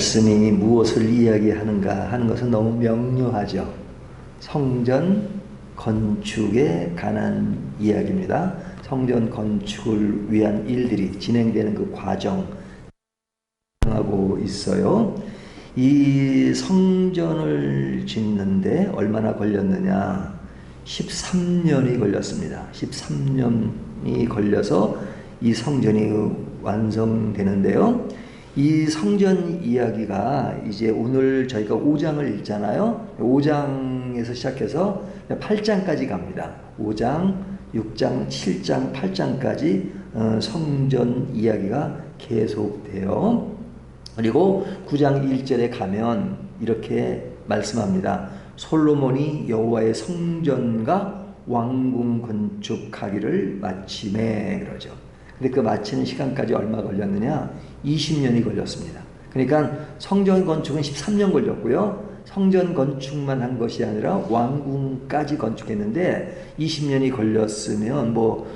말씀이 무엇을 이야기하는가 하는 것은 너무 명료하죠. 성전 건축에 관한 이야기입니다. 성전 건축을 위한 일들이 진행되는 그 과정 하고 있어요. 이 성전을 짓는데 얼마나 걸렸느냐? 13년이 걸렸습니다. 13년이 걸려서 이 성전이 완성되는데요. 이 성전 이야기가 이제 오늘 저희가 5장을 읽잖아요. 5장에서 시작해서 8장까지 갑니다. 5장, 6장, 7장, 8장까지 성전 이야기가 계속돼요. 그리고 9장 1절에 가면 이렇게 말씀합니다. 솔로몬이 여호와의 성전과 왕궁 건축하기를 마치매 그러죠. 근데 그 마치는 시간까지 얼마 걸렸느냐? 20년이 걸렸습니다. 그러니까 성전 건축은 13년 걸렸고요. 성전 건축만 한 것이 아니라 왕궁까지 건축했는데 20년이 걸렸으면 뭐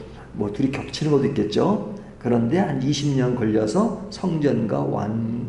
둘이 겹치는 것도 있겠죠. 그런데 한 20년 걸려서 성전과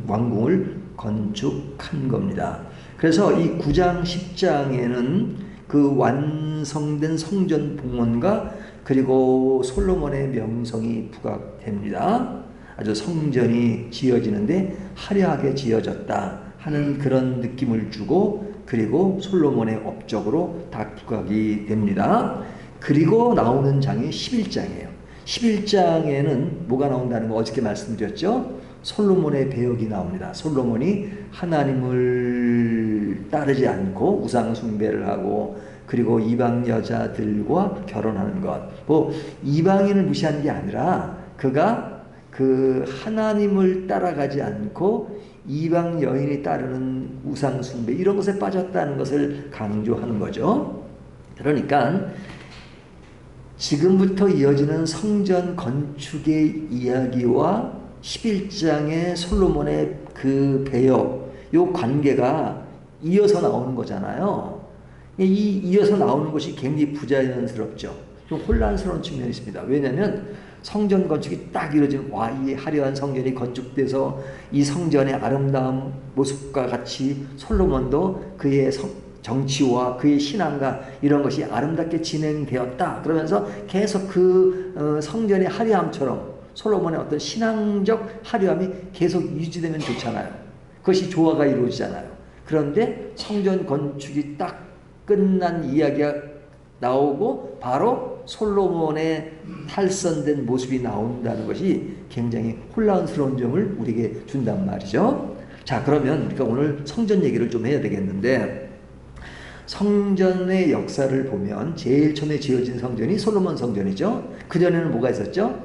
왕궁을 건축한 겁니다. 그래서 이 9장 10장에는 그 완성된 성전 봉헌과 그리고 솔로몬의 명성이 부각됩니다. 아주 성전이 지어지는데 화려하게 지어졌다 하는 그런 느낌을 주고, 그리고 솔로몬의 업적으로 다 부각이 됩니다. 그리고 나오는 장이 11장이에요. 11장에는 뭐가 나온다는 거 어저께 말씀드렸죠? 솔로몬의 배역이 나옵니다. 솔로몬이 하나님을 따르지 않고 우상 숭배를 하고 그리고 이방 여자들과 결혼하는 것. 뭐 이방인을 무시한 게 아니라 그가 그 하나님을 따라가지 않고 이방 여인이 따르는 우상 숭배 이런 것에 빠졌다는 것을 강조하는 거죠. 그러니까 지금부터 이어지는 성전 건축의 이야기와 11장의 솔로몬의 그 배역, 요 관계가 이어서 나오는 거잖아요. 이어서 나오는 것이 굉장히 부자연스럽죠. 좀 혼란스러운 측면이 있습니다. 왜냐하면 성전 건축이 딱 이루어지면 이 화려한 성전이 건축돼서 이 성전의 아름다운 모습과 같이 솔로몬도 그의 정치와 그의 신앙과 이런 것이 아름답게 진행되었다. 그러면서 계속 그 성전의 화려함처럼 솔로몬의 어떤 신앙적 화려함이 계속 유지되면 좋잖아요. 그것이 조화가 이루어지잖아요. 그런데 성전 건축이 딱 끝난 이야기가 나오고 바로 솔로몬의 탈선된 모습이 나온다는 것이 굉장히 혼란스러운 점을 우리에게 준단 말이죠. 자, 그러면 우리가 오늘 성전 얘기를 좀 해야 되겠는데, 성전의 역사를 보면 제일 처음에 지어진 성전이 솔로몬 성전이죠. 그전에는 뭐가 있었죠?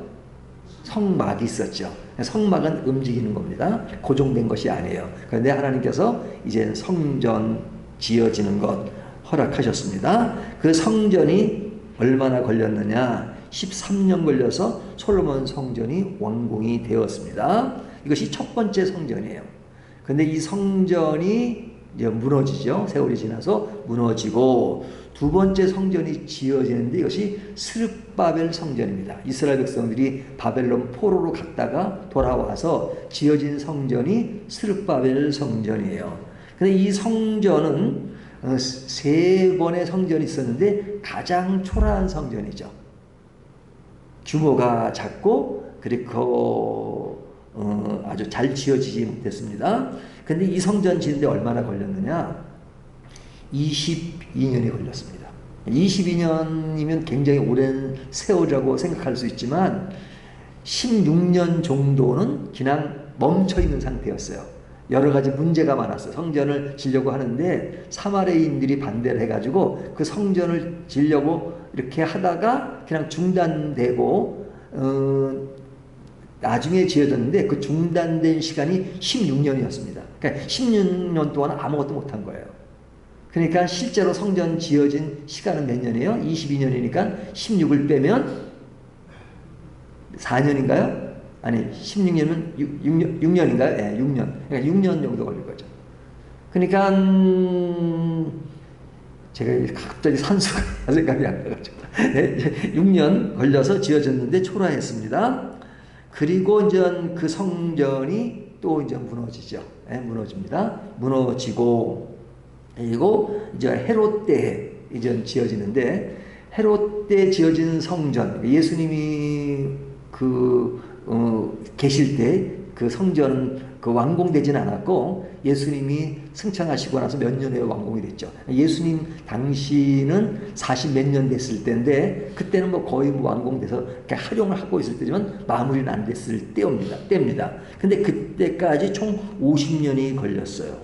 성막이 있었죠. 성막은 움직이는 겁니다. 고정된 것이 아니에요. 그런데 하나님께서 이제 성전 지어지는 것 허락하셨습니다. 그 성전이 얼마나 걸렸느냐? 13년 걸려서 솔로몬 성전이 완공이 되었습니다. 이것이 첫 번째 성전이에요. 그런데 이 성전이 이제 무너지죠. 세월이 지나서 무너지고 두 번째 성전이 지어지는데 이것이 스룹바벨 성전입니다. 이스라엘 백성들이 바벨론 포로로 갔다가 돌아와서 지어진 성전이 스룹바벨 성전이에요. 근데 이 성전은 세 번의 성전이 있었는데 가장 초라한 성전이죠. 규모가 작고 그리고 아주 잘 지어지지 못했습니다. 근데 이 성전 지는데 얼마나 걸렸느냐? 22년이 걸렸습니다. 22년이면 굉장히 오랜 세월이라고 생각할 수 있지만 16년 정도는 그냥 멈춰있는 상태였어요. 여러 가지 문제가 많았어요. 성전을 지려고 하는데 사마리아인들이 반대를 해가지고 그 성전을 지려고 이렇게 하다가 그냥 중단되고 나중에 지어졌는데 그 중단된 시간이 16년이었습니다. 그러니까 16년 동안 아무것도 못한 거예요. 그러니까 실제로 성전 지어진 시간은 몇 년이에요? 22년이니까 16을 빼면 4년인가요? 아니 16년은 6년인가요? 네, 6년. 그러니까 6년 정도 걸릴 거죠. 그러니까 제가 갑자기 산수가 생각이 안 나가지고 6년 걸려서 지어졌는데 초라했습니다. 그리고 이제 그 성전이 또 이제 무너지죠. 예, 무너집니다. 무너지고, 그리고 이제 헤롯 때 이제 지어지는데, 헤롯 때 지어진 성전, 예수님이 계실 때 그 성전은 완공되지는 않았고, 예수님이 승천하시고 나서 몇 년 후에 완공이 됐죠. 예수님 당시는 40 몇 년 됐을 때인데, 그때는 뭐 거의 완공돼서 이렇게 활용을 하고 있을 때지만 마무리는 안 됐을 때입니다. 근데 그때까지 총 50년이 걸렸어요.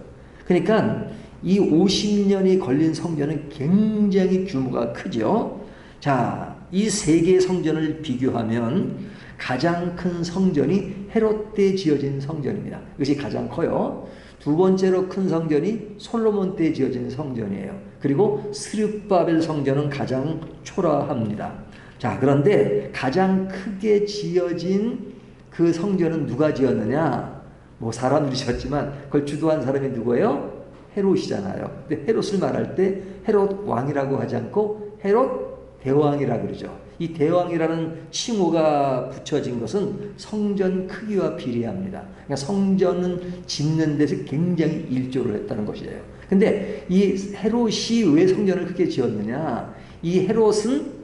그러니까 이 50년이 걸린 성전은 굉장히 규모가 크죠. 자, 이 세 개의 성전을 비교하면 가장 큰 성전이 헤롯 때 지어진 성전입니다. 이것이 가장 커요. 두 번째로 큰 성전이 솔로몬 때 지어진 성전이에요. 그리고 스룹바벨 성전은 가장 초라합니다. 자, 그런데 가장 크게 지어진 그 성전은 누가 지었느냐? 뭐 사람들이 지었지만 그걸 주도한 사람이 누구예요? 헤롯이잖아요. 근데 헤롯을 말할 때 헤롯 왕이라고 하지 않고 헤롯 대왕이라고 그러죠. 이 대왕이라는 칭호가 붙여진 것은 성전 크기와 비례합니다. 그러니까 성전은 짓는 데서 굉장히 일조를 했다는 것이에요. 근데 이 헤롯이 왜 성전을 크게 지었느냐? 이 헤롯은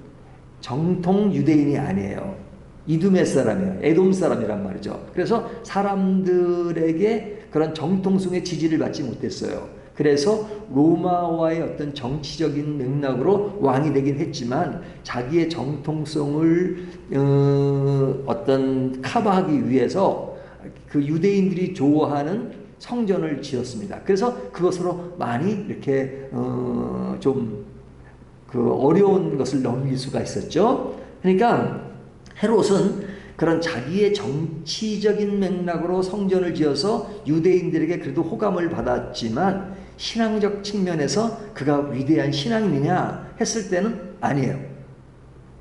정통 유대인이 아니에요. 이두메 사람이에요. 에돔 사람이란 말이죠. 그래서 사람들에게 그런 정통성의 지지를 받지 못했어요. 그래서 로마와의 어떤 정치적인 맥락으로 왕이 되긴 했지만 자기의 정통성을 어떤 커버하기 위해서 그 유대인들이 좋아하는 성전을 지었습니다. 그래서 그것으로 많이 이렇게 좀 어려운 것을 넘길 수가 있었죠. 그러니까 헤롯은 그런 자기의 정치적인 맥락으로 성전을 지어서 유대인들에게 그래도 호감을 받았지만 신앙적 측면에서 그가 위대한 신앙이냐 했을 때는 아니에요.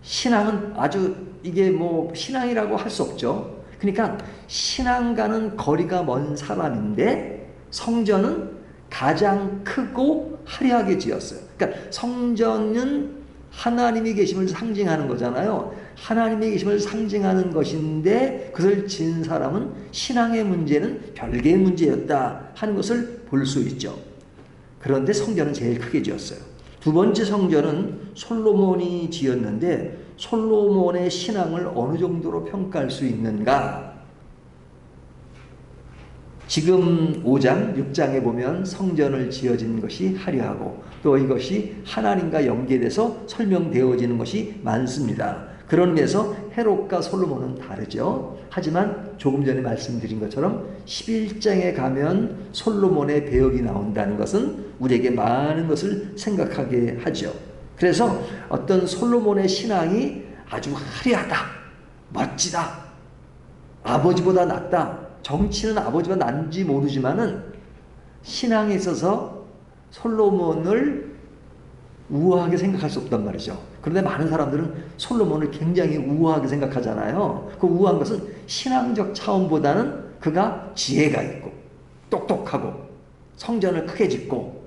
신앙은 아주 이게 뭐 신앙이라고 할 수 없죠. 그러니까 신앙과는 거리가 먼 사람인데 성전은 가장 크고 화려하게 지었어요. 그러니까 성전은 하나님이 계심을 상징하는 거잖아요. 하나님의 계심을 상징하는 것인데 그것을 지은 사람은 신앙의 문제는 별개의 문제였다 하는 것을 볼 수 있죠. 그런데 성전은 제일 크게 지었어요. 두 번째 성전은 솔로몬이 지었는데 솔로몬의 신앙을 어느 정도로 평가할 수 있는가? 지금 5장, 6장에 보면 성전을 지어진 것이 화려하고 또 이것이 하나님과 연계돼서 설명되어지는 것이 많습니다. 그런 의미에서 헤롯과 솔로몬은 다르죠. 하지만 조금 전에 말씀드린 것처럼 11장에 가면 솔로몬의 배역이 나온다는 것은 우리에게 많은 것을 생각하게 하죠. 그래서 어떤 솔로몬의 신앙이 아주 화려하다, 멋지다, 아버지보다 낫다, 정치는 아버지보다 낫는지 모르지만은 신앙에 있어서 솔로몬을 우아하게 생각할 수 없단 말이죠. 그런데 많은 사람들은 솔로몬을 굉장히 우아하게 생각하잖아요. 그 우아한 것은 신앙적 차원보다는 그가 지혜가 있고 똑똑하고 성전을 크게 짓고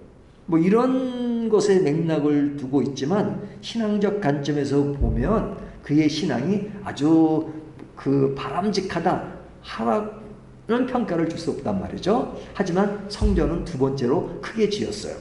뭐 이런 것에 맥락을 두고 있지만 신앙적 관점에서 보면 그의 신앙이 아주 바람직하다 하라는 평가를 줄 수 없단 말이죠. 하지만 성전은 두 번째로 크게 지었어요.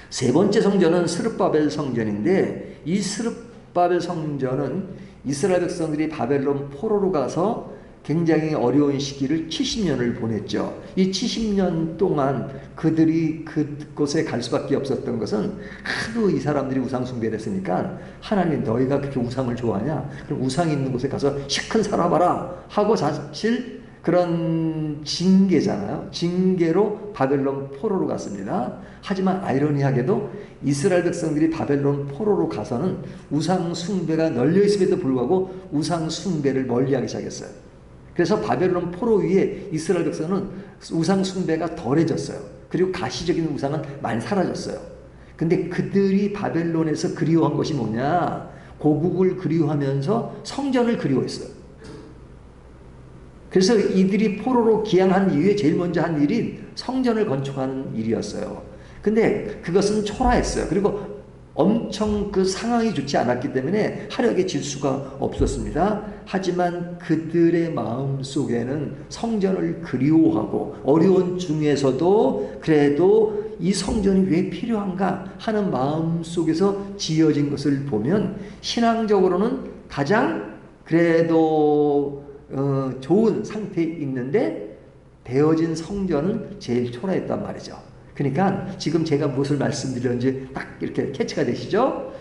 세 번째 성전은 스룹바벨 성전인데 이 스룹바벨 성전은 이스라엘 백성들이 바벨론 포로로 가서 굉장히 어려운 시기를 70년을 보냈죠. 이 70년 동안 그들이 그곳에 갈 수밖에 없었던 것은 하도 이 사람들이 우상 숭배를 했으니까 하나님 너희가 그렇게 우상을 좋아하냐? 그럼 우상 있는 곳에 가서 시큰 살아봐라 하고 사실 그런 징계잖아요. 징계로 바벨론 포로로 갔습니다. 하지만 아이러니하게도 이스라엘 백성들이 바벨론 포로로 가서는 우상 숭배가 널려 있음에도 불구하고 우상 숭배를 멀리하기 시작했어요. 그래서 바벨론 포로 위에 이스라엘 백성은 우상 숭배가 덜해졌어요. 그리고 가시적인 우상은 많이 사라졌어요. 근데 그들이 바벨론에서 그리워한 것이 뭐냐? 고국을 그리워하면서 성전을 그리워했어요. 그래서 이들이 포로로 귀향한 이후에 제일 먼저 한 일이 성전을 건축하는 일이었어요. 근데 그것은 초라했어요. 그리고 엄청 그 상황이 좋지 않았기 때문에 화력에 질 수가 없었습니다. 하지만 그들의 마음 속에는 성전을 그리워하고 어려운 중에서도 그래도 이 성전이 왜 필요한가 하는 마음 속에서 지어진 것을 보면 신앙적으로는 가장 그래도 좋은 상태에 있는데 되어진 성전은 제일 초라했단 말이죠. 그러니까 지금 제가 무엇을 말씀드렸는지 딱 이렇게 캐치가 되시죠?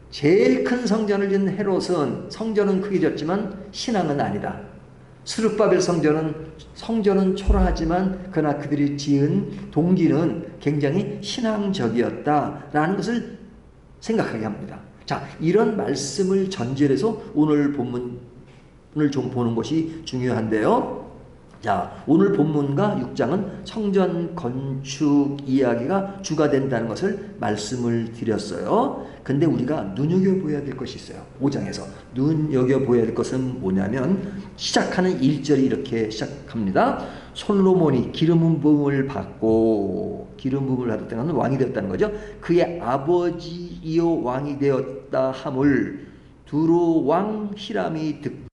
제일 큰 성전을 지은 헤롯은 성전은 크게 졌지만 신앙은 아니다. 스룹바벨 성전은 초라하지만 그러나 그들이 지은 동기는 굉장히 신앙적이었다라는 것을 생각하게 합니다. 자, 이런 말씀을 전제해서 오늘 본문을 좀 보는 것이 중요한데요. 자, 오늘 본문과 6장은 성전 건축 이야기가 주가 된다는 것을 말씀을 드렸어요. 근데 우리가 눈여겨보아야 될 것이 있어요. 5장에서 눈여겨보아야 될 것은 뭐냐면 시작하는 1절이 이렇게 시작합니다. 솔로몬이 기름 부음을 받고 기름 부음을 받았다는 것은 왕이 되었다는 거죠. 그의 아버지이요 왕이 되었다 함을 두로 왕 히람이 듣고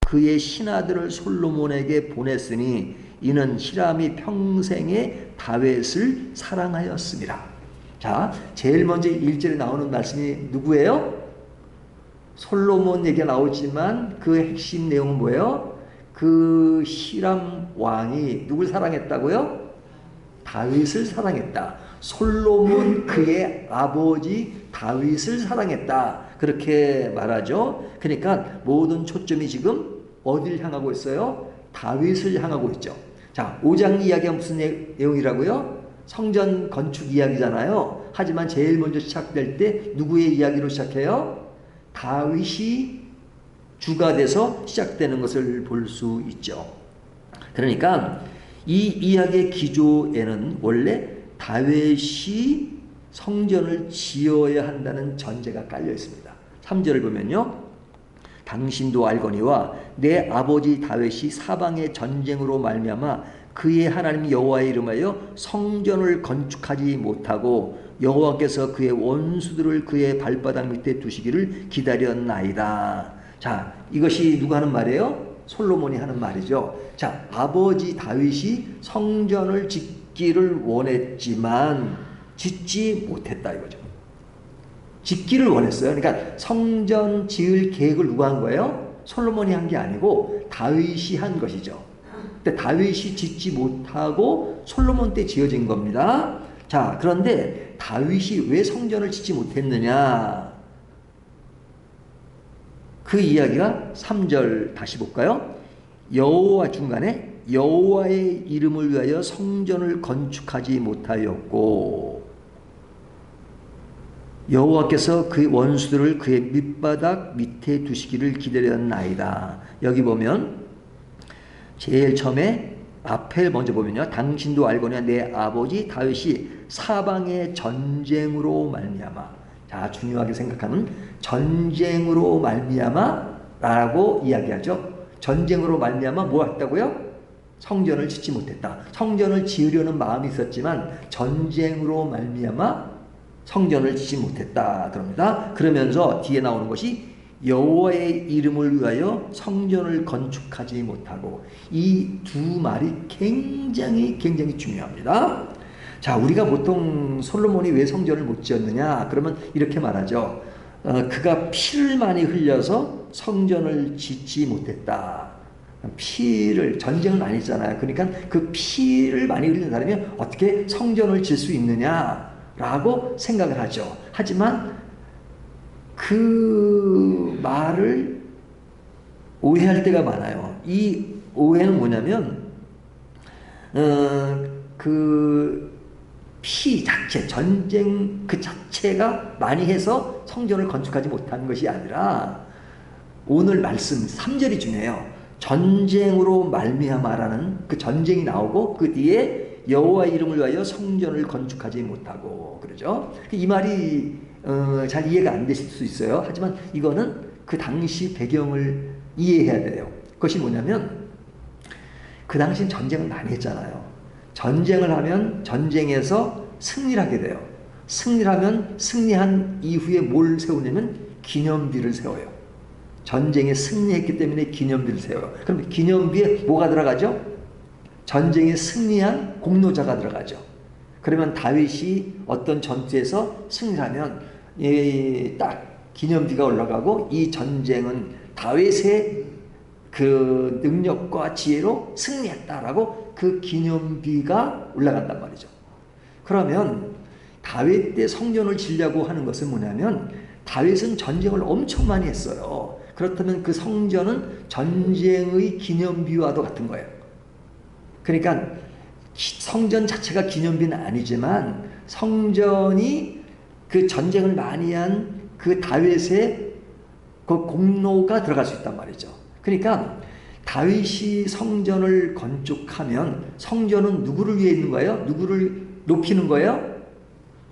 그의 신하들을 솔로몬에게 보냈으니 이는 히람이 평생에 다윗을 사랑하였습니다. 자, 제일 먼저 1절에 나오는 말씀이 누구예요? 솔로몬 얘기가 나오지만 그 핵심 내용은 뭐예요? 그 히람 왕이 누굴 사랑했다고요? 다윗을 사랑했다. 솔로몬 그의 아버지 다윗을 사랑했다. 그렇게 말하죠. 그러니까 모든 초점이 지금 어디를 향하고 있어요? 다윗을 향하고 있죠. 자, 5장 이야기가 무슨 내용이라고요? 성전 건축 이야기잖아요. 하지만 제일 먼저 시작될 때 누구의 이야기로 시작해요? 다윗이 주가 돼서 시작되는 것을 볼 수 있죠. 그러니까 이 이야기의 기조에는 원래 다윗이 성전을 지어야 한다는 전제가 깔려 있습니다. 3절을 보면요. 당신도 알거니와 내 아버지 다윗이 사방의 전쟁으로 말미암아 그의 하나님 여호와의 이름하여 성전을 건축하지 못하고 여호와께서 그의 원수들을 그의 발바닥 밑에 두시기를 기다렸나이다. 자, 이것이 누가 하는 말이에요? 솔로몬이 하는 말이죠. 자, 아버지 다윗이 성전을 짓기를 원했지만 짓지 못했다 이거죠. 짓기를 원했어요. 그러니까 성전 지을 계획을 누가 한 거예요? 솔로몬이 한 게 아니고 다윗이 한 것이죠. 근데 다윗이 짓지 못하고 솔로몬 때 지어진 겁니다. 자, 그런데 다윗이 왜 성전을 짓지 못했느냐? 그 이야기가 3절 다시 볼까요? 여호와 중간에 여호와의 이름을 위하여 성전을 건축하지 못하였고 여호와께서 그의 원수들을 그의 밑바닥 밑에 두시기를 기다렸나이다. 여기 보면 제일 처음에 앞에 먼저 보면요. 당신도 알거니와 내 아버지 다윗이 사방의 전쟁으로 말미암아. 자, 중요하게 생각하면 전쟁으로 말미암아라고 이야기하죠. 전쟁으로 말미암아 뭐 했다고요? 성전을 짓지 못했다. 성전을 지으려는 마음이 있었지만 전쟁으로 말미암아 성전을 짓지 못했다 그럽니다. 그러면서 뒤에 나오는 것이 여호와의 이름을 위하여 성전을 건축하지 못하고, 이 두 말이 굉장히 중요합니다. 자, 우리가 보통 솔로몬이 왜 성전을 못 지었느냐 그러면 이렇게 말하죠. 그가 피를 많이 흘려서 성전을 짓지 못했다. 피를, 전쟁을 많이 했잖아요. 그러니까 그 피를 많이 흘린 사람이 어떻게 성전을 질 수 있느냐 라고 생각을 하죠. 하지만 그 말을 오해할 때가 많아요. 이 오해는 뭐냐면 그 피 자체, 전쟁 그 자체가 많이 해서 성전을 건축하지 못한 것이 아니라 오늘 말씀 3절이 중요해요. 전쟁으로 말미암아라는 그 전쟁이 나오고 그 뒤에 여호와 이름을 위하여 성전을 건축하지 못하고 그러죠. 이 말이 잘 이해가 안 되실 수 있어요. 하지만 이거는 그 당시 배경을 이해해야 돼요. 그것이 뭐냐면 그 당시 전쟁을 많이 했잖아요. 전쟁을 하면 전쟁에서 승리를 하게 돼요. 승리하면 승리한 이후에 뭘 세우냐면 기념비를 세워요. 전쟁에 승리했기 때문에 기념비를 세워요. 그럼 기념비에 뭐가 들어가죠? 전쟁에 승리한 공로자가 들어가죠. 그러면 다윗이 어떤 전투에서 승리하면 딱 기념비가 올라가고 이 전쟁은 다윗의 그 능력과 지혜로 승리했다라고 그 기념비가 올라간단 말이죠. 그러면 다윗 때 성전을 지으려고 하는 것은 뭐냐면 다윗은 전쟁을 엄청 많이 했어요. 그렇다면 그 성전은 전쟁의 기념비와도 같은 거예요. 그러니까 성전 자체가 기념비는 아니지만 성전이 그 전쟁을 많이 한 그 다윗의 그 공로가 들어갈 수 있단 말이죠. 그러니까 다윗이 성전을 건축하면 성전은 누구를 위해 있는 거예요? 누구를 높이는 거예요?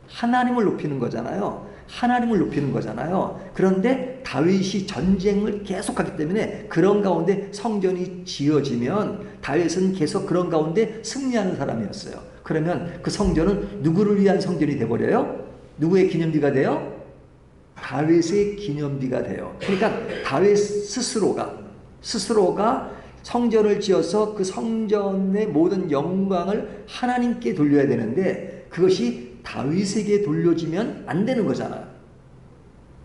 하나님을 높이는 거잖아요. 하나님을 높이는 거잖아요. 그런데 다윗이 전쟁을 계속하기 때문에 그런 가운데 성전이 지어지면 다윗은 계속 그런 가운데 승리하는 사람이었어요. 그러면 그 성전은 누구를 위한 성전이 돼버려요? 누구의 기념비가 돼요? 다윗의 기념비가 돼요. 그러니까 다윗 스스로가 성전을 지어서 그 성전의 모든 영광을 하나님께 돌려야 되는데 그것이 다윗에게 돌려주면 안 되는 거잖아요.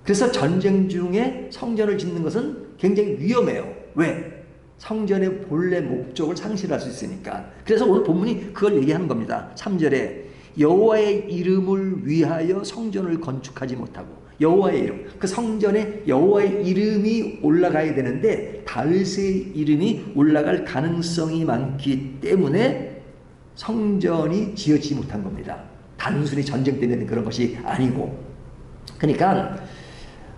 그래서 전쟁 중에 성전을 짓는 것은 굉장히 위험해요. 왜? 성전의 본래 목적을 상실할 수 있으니까. 그래서 오늘 본문이 그걸 얘기하는 겁니다. 3절에 여호와의 이름을 위하여 성전을 건축하지 못하고 여호와의 이름, 그 성전에 여호와의 이름이 올라가야 되는데 다윗의 이름이 올라갈 가능성이 많기 때문에 성전이 지어지지 못한 겁니다. 단순히 전쟁 때문에 그런 것이 아니고. 그러니까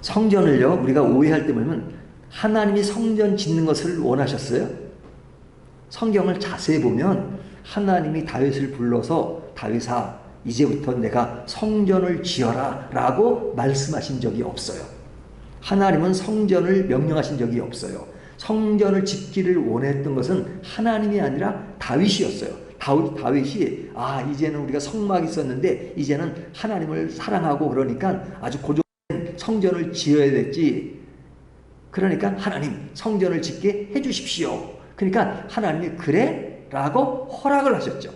성전을요 우리가 오해할 때 보면 하나님이 성전 짓는 것을 원하셨어요? 성경을 자세히 보면 하나님이 다윗을 불러서 다윗아 이제부터 내가 성전을 지어라 라고 말씀하신 적이 없어요. 하나님은 성전을 명령하신 적이 없어요. 성전을 짓기를 원했던 것은 하나님이 아니라 다윗이었어요. 다윗이 이제는 우리가 성막이 있었는데 이제는 하나님을 사랑하고 그러니까 아주 고정된 성전을 지어야 됐지. 그러니까 하나님 성전을 짓게 해주십시오. 그러니까 하나님이 그래? 라고 허락을 하셨죠.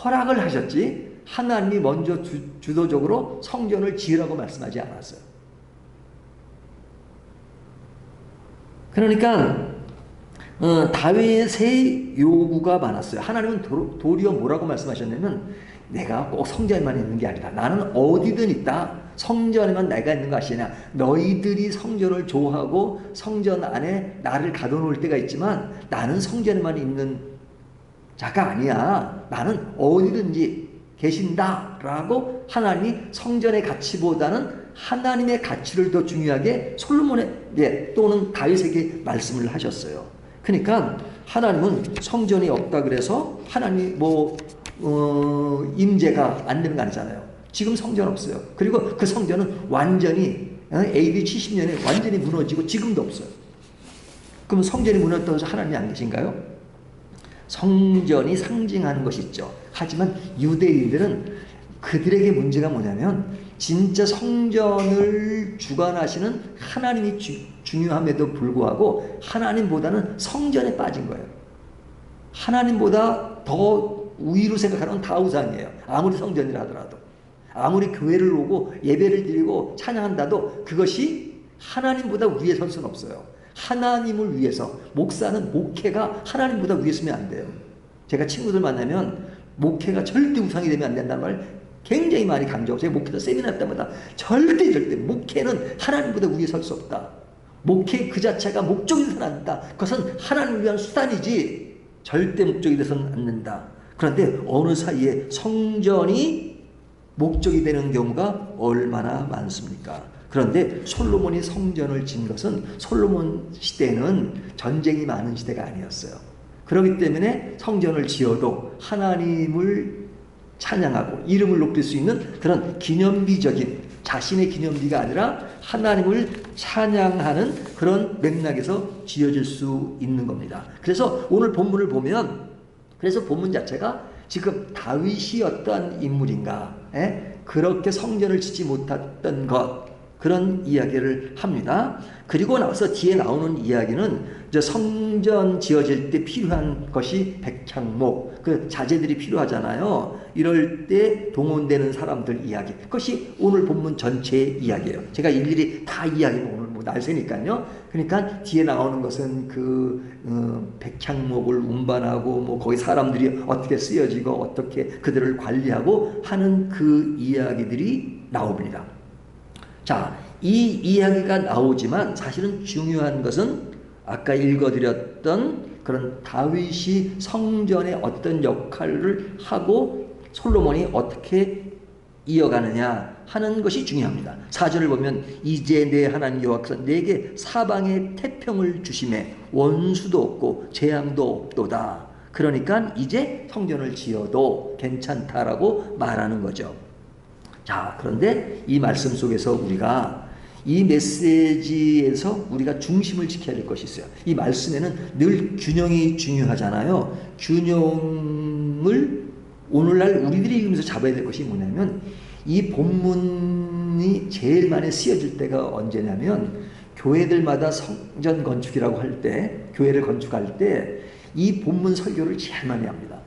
허락을 하셨지 하나님이 먼저 주도적으로 성전을 지으라고 말씀하지 않았어요. 그러니까 다윗의 요구가 많았어요. 하나님은 도리어 뭐라고 말씀하셨냐면 내가 꼭 성전에만 있는 게 아니라 나는 어디든 있다. 성전에만 내가 있는 거 아시냐. 너희들이 성전을 좋아하고 성전 안에 나를 가둬놓을 때가 있지만 나는 성전에만 있는 자가 아니야. 나는 어디든지 계신다 라고 하나님이 성전의 가치보다는 하나님의 가치를 더 중요하게 솔로몬의 또는 다윗에게 말씀을 하셨어요. 그러니까 하나님은 성전이 없다 그래서 하나님이 임재가 안 되는 거 아니잖아요. 지금 성전 없어요. 그리고 그 성전은 완전히 AD 70년에 완전히 무너지고 지금도 없어요. 그럼 성전이 무너졌다고 해서 하나님이 안 계신가요? 성전이 상징하는 것이 있죠. 하지만 유대인들은 그들에게 문제가 뭐냐면 진짜 성전을 주관하시는 하나님이 중요함에도 불구하고 하나님보다는 성전에 빠진 거예요. 하나님보다 더 우위로 생각하는 건 다 우상이에요. 아무리 성전이라 하더라도. 아무리 교회를 오고 예배를 드리고 찬양한다도 그것이 하나님보다 위에 설 수는 없어요. 하나님을 위해서 목사는 목회가 하나님보다 위에 서면 안 돼요. 제가 친구들 만나면 목회가 절대 우상이 되면 안 된다는 말 굉장히 많이 강조하고 제가 목회도 세미나 때마다 절대 목회는 하나님보다 위에 설 수 없다. 목회 그 자체가 목적이 되서는 안 된다. 그것은 하나님을 위한 수단이지 절대 목적이 되서는 안 된다. 그런데 어느 사이에 성전이 목적이 되는 경우가 얼마나 많습니까? 그런데 솔로몬이 성전을 지은 것은 솔로몬 시대는 전쟁이 많은 시대가 아니었어요. 그렇기 때문에 성전을 지어도 하나님을 찬양하고 이름을 높일 수 있는 그런 기념비적인 자신의 기념비가 아니라 하나님을 찬양하는 그런 맥락에서 지어질 수 있는 겁니다. 그래서 오늘 본문을 보면 그래서 본문 자체가 지금 다윗이 어떠한 인물인가 그렇게 성전을 짓지 못했던 것, 그런 이야기를 합니다. 그리고 나서 뒤에 나오는 이야기는 이제 성전 지어질 때 필요한 것이 백향목, 그 자재들이 필요하잖아요. 이럴 때 동원되는 사람들 이야기, 그것이 오늘 본문 전체의 이야기예요. 제가 일일이 다 이야기는 오늘 뭐 날새니까요. 그러니까 뒤에 나오는 것은 백향목을 운반하고 뭐 거기 사람들이 어떻게 쓰여지고 어떻게 그들을 관리하고 하는 그 이야기들이 나옵니다. 자, 이 이야기가 나오지만 사실은 중요한 것은 아까 읽어드렸던 그런 다윗이 성전에 어떤 역할을 하고 솔로몬이 어떻게 이어가느냐 하는 것이 중요합니다. 4절을 보면 이제 내 하나님 여호와께서 내게 사방에 태평을 주심에 원수도 없고 재앙도 없도다. 그러니까 이제 성전을 지어도 괜찮다라고 말하는 거죠. 자, 그런데 이 말씀 속에서 우리가 이 메시지에서 우리가 중심을 지켜야 될 것이 있어요. 이 말씀에는 늘 균형이 중요하잖아요. 균형을 오늘날 우리들이 읽으면서 잡아야 될 것이 뭐냐면, 이 본문이 제일 많이 쓰여질 때가 언제냐면 교회들마다 성전 건축이라고 할 때, 교회를 건축할 때 이 본문 설교를 제일 많이 합니다.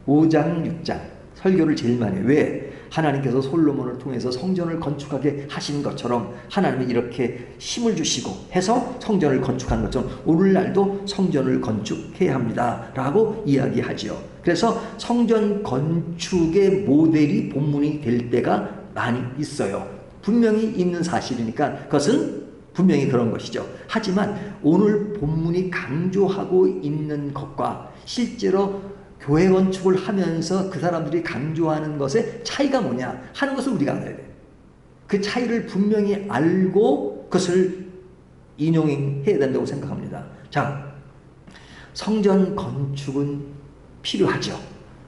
5장 6장 설교를 제일 많이 해요. 왜? 하나님께서 솔로몬을 통해서 성전을 건축하게 하신 것처럼 하나님이 이렇게 힘을 주시고 해서 성전을 건축한 것처럼 오늘날도 성전을 건축해야 합니다 라고 이야기하죠. 그래서 성전 건축의 모델이 본문이 될 때가 많이 있어요. 분명히 있는 사실이니까 그것은 분명히 그런 것이죠. 하지만 오늘 본문이 강조하고 있는 것과 실제로 교회 건축을 하면서 그 사람들이 강조하는 것의 차이가 뭐냐 하는 것을 우리가 알아야 돼요. 그 차이를 분명히 알고 그것을 인용해야 된다고 생각합니다. 자, 성전 건축은 필요하죠.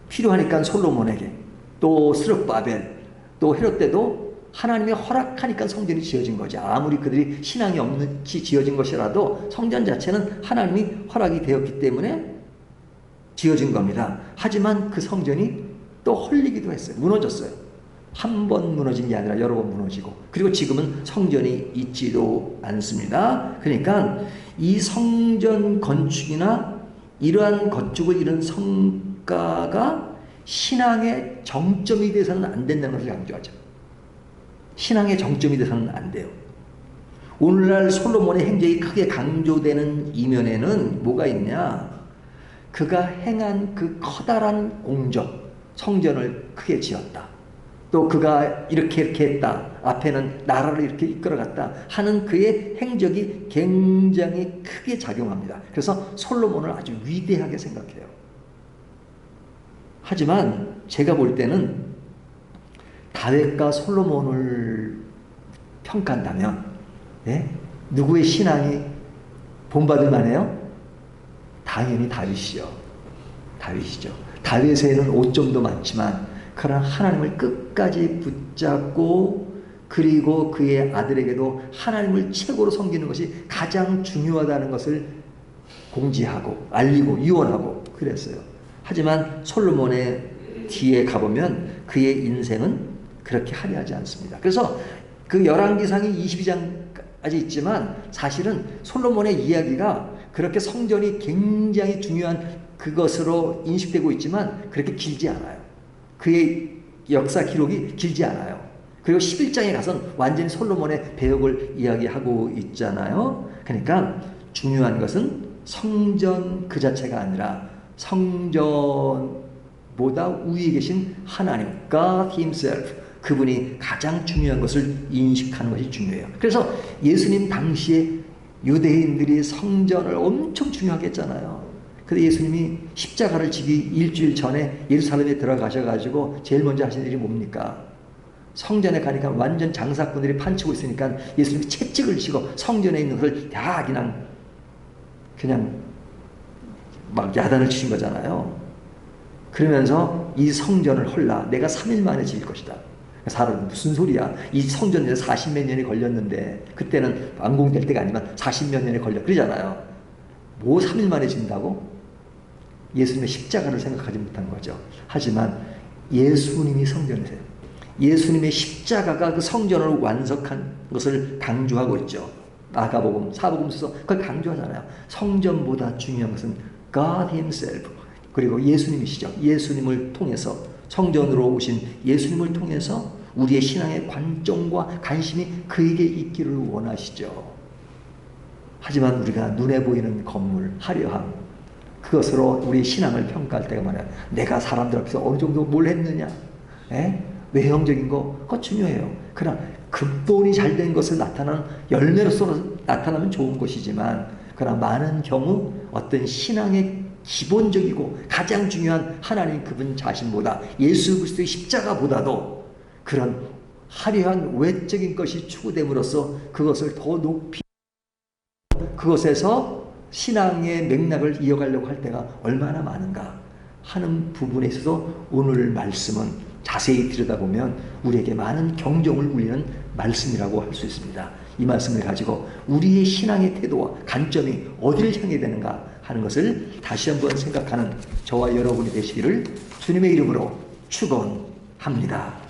필요하니까 솔로몬에게, 또 스룹바벨, 또 헤롯 때도 하나님이 허락하니까 성전이 지어진 거죠. 아무리 그들이 신앙이 없는지 지어진 것이라도 성전 자체는 하나님이 허락이 되었기 때문에 지어진 겁니다. 하지만 그 성전이 또 헐리기도 했어요. 무너졌어요. 한 번 무너진 게 아니라 여러 번 무너지고, 그리고 지금은 성전이 있지도 않습니다. 그러니까 이 성전 건축이나 이러한 건축을 이룬 성과가 신앙의 정점이 돼서는 안 된다는 것을 강조하죠. 신앙의 정점이 돼서는 안 돼요. 오늘날 솔로몬의 행적이 크게 강조되는 이면에는 뭐가 있냐? 그가 행한 그 커다란 공적, 성전을 크게 지었다. 또 그가 이렇게 했다. 앞에는 나라를 이렇게 이끌어갔다 하는 그의 행적이 굉장히 크게 작용합니다. 그래서 솔로몬을 아주 위대하게 생각해요. 하지만 제가 볼 때는 다윗과 솔로몬을 평가한다면 누구의 신앙이 본받을 만해요? 당연히 다윗이죠. 다윗에는 오점도 많지만 그러나 하나님을 끝까지 붙잡고, 그리고 그의 아들에게도 하나님을 최고로 섬기는 것이 가장 중요하다는 것을 공지하고 알리고 유언하고 그랬어요. 하지만 솔로몬의 뒤에 가보면 그의 인생은 그렇게 화려하지 않습니다. 그래서 그 열왕기상이 22장까지 있지만 사실은 솔로몬의 이야기가 그렇게 성전이 굉장히 중요한 그것으로 인식되고 있지만 그렇게 길지 않아요. 그의 역사 기록이 길지 않아요. 그리고 11장에 가서는 완전히 솔로몬의 배역을 이야기하고 있잖아요. 그러니까 중요한 것은 성전 그 자체가 아니라 성전보다 위에 계신 하나님, God Himself, 그분이 가장 중요한 것을 인식하는 것이 중요해요. 그래서 예수님 당시에 유대인들이 성전을 엄청 중요하게 했잖아요. 근데 예수님이 십자가를 지기 일주일 전에 예루살렘에 들어가셔가지고 제일 먼저 하신 일이 뭡니까? 성전에 가니까 완전 장사꾼들이 판치고 있으니까 예수님이 채찍을 쥐고 성전에 있는 것을 다 그냥 막 야단을 치신 거잖아요. 그러면서 이 성전을 헐라, 내가 3일 만에 지을 것이다. 사람 무슨 소리야? 이 성전에 40몇 년이 걸렸는데, 그때는 완공될 때가 아니면 40몇 년이 걸려 그러잖아요. 뭐 3일 만에 진다고? 예수님의 십자가를 생각하지 못한 거죠. 하지만 예수님이 성전이세요. 예수님의 십자가가 그 성전을 완성한 것을 강조하고 있죠. 마가복음, 사복음서에서 그걸 강조하잖아요. 성전보다 중요한 것은 God Himself, 그리고 예수님이시죠. 예수님을 통해서, 성전으로 오신 예수님을 통해서 우리의 신앙의 관점과 관심이 그에게 있기를 원하시죠. 하지만 우리가 눈에 보이는 건물, 화려함, 그것으로 우리 신앙을 평가할 때가 많아요. 내가 사람들 앞에서 어느 정도 뭘 했느냐, 외형적인 거, 그거 중요해요. 그러나 근본이 잘된 것을 나타나는 열매로서 나타나면 좋은 것이지만, 그러나 많은 경우 어떤 신앙의 기본적이고 가장 중요한 하나님 그분 자신보다, 예수 그리스도의 십자가보다도 그런 화려한 외적인 것이 추구됨으로써 그것을 더 높이, 그것에서 신앙의 맥락을 이어가려고 할 때가 얼마나 많은가 하는 부분에 있어서 오늘 말씀은 자세히 들여다보면 우리에게 많은 경종을 울리는 말씀이라고 할 수 있습니다. 이 말씀을 가지고 우리의 신앙의 태도와 관점이 어디를 향해 되는가 하는 것을 다시 한번 생각하는 저와 여러분이 되시기를 주님의 이름으로 축원합니다.